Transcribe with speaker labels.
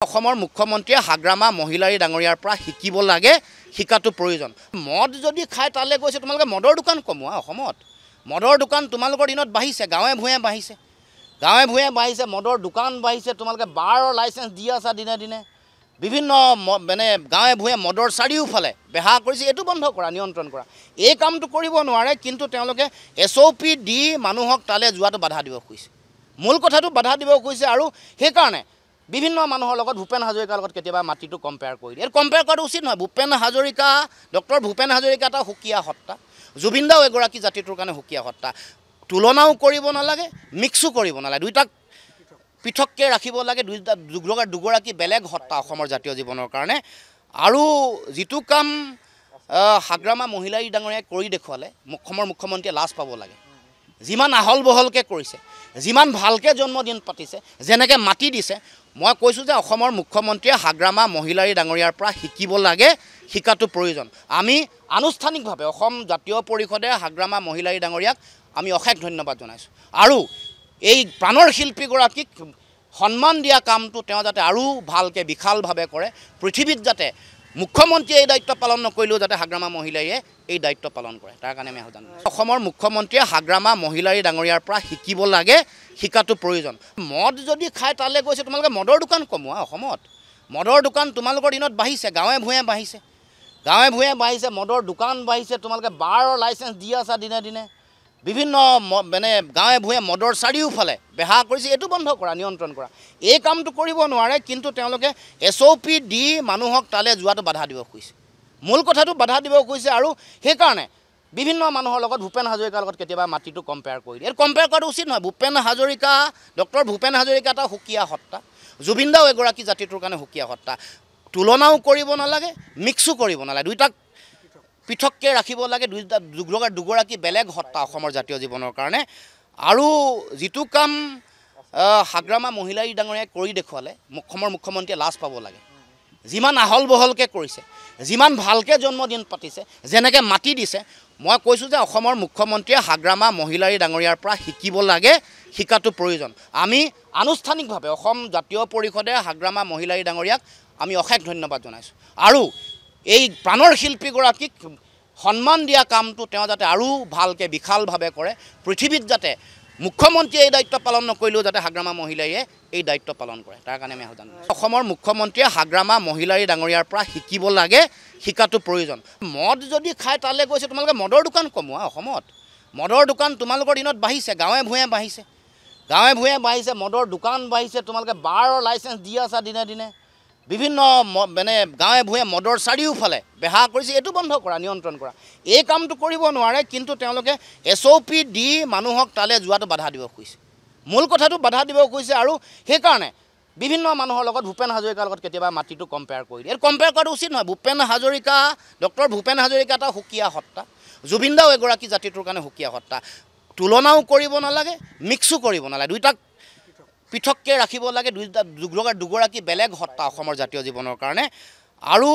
Speaker 1: অসমৰ মুখ্যমন্ত্ৰীয়ে হাগ্ৰামা মহিলাৰী ডাঙৰীয়াৰ পৰা শিকিব লাগে, শিকাটো প্ৰয়োজন। মদ যদি খাই তালৈ গৈছে, তোমালোকে মদৰ দোকান কমোৱা। অসমত মদৰ দোকান তোমালোকৰ দিনত বাঢ়িছে, গাঁৱে ভূঞে বাঢ়িছে, গাঁৱে ভূঞে বাঢ়িছে, মদৰ দোকান বাঢ়িছে, তোমালোকে বাৰৰ লাইচেঞ্চ দি আছা দিনে দিনে। বিভিন্ন গাঁৱে ভূঞে মদৰ চাৰিওফালে বেহা কৰিছে, এইটো বন্ধ কৰা, নিয়ন্ত্ৰণ কৰা। এই কামটো কৰিব নোৱাৰে, কিন্তু তেওঁলোকে SOP দি মানুহক তালৈ যোৱাটো বাধা দিব খুজিছে। মূল কথাটো বাধা দিব খুজিছে, আৰু সেইকাৰণে বিভিন্ন মানুহৰ লগত ভূপেন হাজৰিকাৰ লগত কেতিয়াবা মাটিটো কম্পেয়াৰ কৰি দিয়ে। কম্পেয়াৰ কৰাটো উচিত নহয়। ভূপেন হাজৰিকা, ডক্টৰ ভূপেন হাজৰিকা এটা সুকীয়া সত্তা, জুবিন দাও এগৰাকী জাতিটোৰ কাৰণে সুকীয়া সত্তা। তুলনাও কৰিব নালাগে, মিক্সো কৰিব নালাগে, দুইটাক পৃথককৈ ৰাখিব লাগে। দুগৰাকী বেলেগ সত্তা অসমৰ জাতীয় জীৱনৰ কাৰণে। আৰু যিটো কাম হাগ্ৰামা মহিলাৰী ডাঙৰীয়াই কৰি দেখুৱালে, অসমৰ মুখ্যমন্ত্ৰীয়ে লাজ পাব লাগে। যিমান আহল বহলকৈ কৰিছে, যিমান ভালকৈ জন্মদিন পাতিছে, যেনেকৈ মাতি দিছে, মই কৈছোঁ যে অসমৰ মুখ্যমন্ত্ৰীয়ে হাগ্ৰামা মহিলাৰী ডাঙৰীয়াৰ পৰা শিকিব লাগে, শিকাটো প্ৰয়োজন। আমি আনুষ্ঠানিকভাৱে অসম জাতীয় পৰিষদে হাগ্ৰামা মহিলাৰী ডাঙৰীয়াক আমি অশেষ ধন্যবাদ জনাইছোঁ। আৰু এই প্ৰাণৰ শিল্পীগৰাকীক সন্মান দিয়া কামটো তেওঁ যাতে আৰু ভালকৈ বিশালভাৱে কৰে, পৃথিৱীত যাতে মুখ্যমন্ত্ৰীয়ে এই দায়িত্ব পালন নকৰিলেও যাতে হাগ্ৰামা মহিলাৰীয়ে এই দায়িত্ব পালন কৰে, তাৰ কাৰণে আমি আহ্বান জনাইছোঁ। অসমৰ মুখ্যমন্ত্ৰীয়ে হাগ্ৰামা মহিলাৰী ডাঙৰীয়াৰ পৰা শিকিব লাগে, শিকাটো প্ৰয়োজন। মদ যদি খাই তালৈ গৈছে, তোমালোকে মদৰ দোকান কমোৱা। অসমত মদৰ দোকান তোমালোকৰ দিনত বাঢ়িছে, গাঁৱে ভূঞে বাঢ়িছে, গাঁৱে ভূঞে বাঢ়িছে, মদৰ দোকান বাঢ়িছে, তোমালোকে বাৰৰ লাইচেঞ্চ দি আছা দিনে দিনে। বিভিন্ন গাঁৱে ভূঞে মদৰ চাৰিওফালে বেহা কৰিছে, এইটো বন্ধ কৰা, নিয়ন্ত্ৰণ কৰা। এই কামটো কৰিব নোৱাৰে, কিন্তু তেওঁলোকে SOP দি মানুহক তালৈ যোৱাটো বাধা দিব খুজিছে। মূল কথাটো বাধা দিব খুজিছে, আৰু সেইকাৰণে বিভিন্ন মানুহৰ লগত ভূপেন হাজৰিকাৰ লগত কেতিয়াবা মাটিটো কম্পেয়াৰ কৰি দিয়ে। কম্পেয়াৰ কৰাটো উচিত নহয়। ভূপেন হাজৰিকা, ডক্টৰ ভূপেন হাজৰিকা এটা সুকীয়া সত্তা, জুবিন দাও এগৰাকী জাতিটোৰ কাৰণে সুকীয়া সত্তা। তুলনাও কৰিব নালাগে, মিক্সো কৰিব নালাগে, দুইটাক পৃথককৈ ৰাখিব লাগে। দুগৰাকী বেলেগ সত্তা অসমৰ জাতীয় জীৱনৰ কাৰণে। আৰু যিটো কাম হাগ্ৰামা মহিলাৰী ডাঙৰীয়াই কৰি দেখুৱালে, অসমৰ মুখ্যমন্ত্ৰীয়ে লাজ পাব লাগে। যিমান আহল বহলকৈ কৰিছে, যিমান ভালকৈ জন্মদিন পাতিছে, যেনেকৈ মাতি দিছে, মই কৈছোঁ যে অসমৰ মুখ্যমন্ত্ৰীয়ে হাগ্ৰামা মহিলাৰী ডাঙৰীয়াৰ পৰা শিকিব লাগে, শিকাটো প্ৰয়োজন। আমি আনুষ্ঠানিকভাৱে অসম জাতীয় পৰিষদে হাগ্ৰামা মহিলাৰী ডাঙৰীয়াক আমি অশেষ ধন্যবাদ জনাইছোঁ। আৰু এই প্ৰাণৰ শিল্পীগৰাকীক সন্মান দিয়া কামটো তেওঁ যাতে আৰু ভালকৈ বিশালভাৱে কৰে, পৃথিৱীত যাতে মুখ্যমন্ত্ৰীয়ে এই দায়িত্ব পালন নকৰিলেও যাতে হাগ্ৰামা মহিলাৰীয়ে এই দায়িত্ব পালন কৰে, তাৰ কাৰণে আমি আহ্বান জনাইছোঁ। অসমৰ মুখ্যমন্ত্ৰীয়ে হাগ্ৰামা মহিলাৰী ডাঙৰীয়াৰ পৰা শিকিব লাগে, শিকাটো প্ৰয়োজন। মদ যদি খাই তালৈ গৈছে, তোমালোকে মদৰ দোকান কমোৱা। অসমত মদৰ দোকান তোমালোকৰ দিনত বাঢ়িছে, গাঁৱে ভূঞে বাঢ়িছে, গাঁৱে ভূঞে বাঢ়িছে, মদৰ দোকান বাঢ়িছে, তোমালোকে বাৰৰ লাইচেঞ্চ দি আছা দিনে দিনে। বিভিন্ন গাঁৱে ভূঞে মদৰ চাৰিওফালে বেহা কৰিছে, এইটো বন্ধ কৰা, নিয়ন্ত্ৰণ কৰা। এই কামটো কৰিব নোৱাৰে, কিন্তু তেওঁলোকে SOP দি মানুহক তালৈ যোৱাটো বাধা দিব খুজিছে। মূল কথাটো বাধা দিব খুজিছে, আৰু সেইকাৰণে বিভিন্ন মানুহৰ লগত ভূপেন হাজৰিকাৰ লগত কেতিয়াবা মাটিটো কম্পেয়াৰ কৰি দিয়ে। কম্পেয়াৰ কৰাটো উচিত নহয়। ভূপেন হাজৰিকা, ডক্টৰ ভূপেন হাজৰিকা এটা সুকীয়া সত্তা, জুবিন দাও এগৰাকী জাতিটোৰ কাৰণে সুকীয়া সত্তা। তুলনাও কৰিব নালাগে, মিক্সো কৰিব নালাগে, দুইটাক পৃথককৈ ৰাখিব লাগে। দুগৰাকী বেলেগ সত্তা অসমৰ জাতীয় জীৱনৰ কাৰণে। আৰু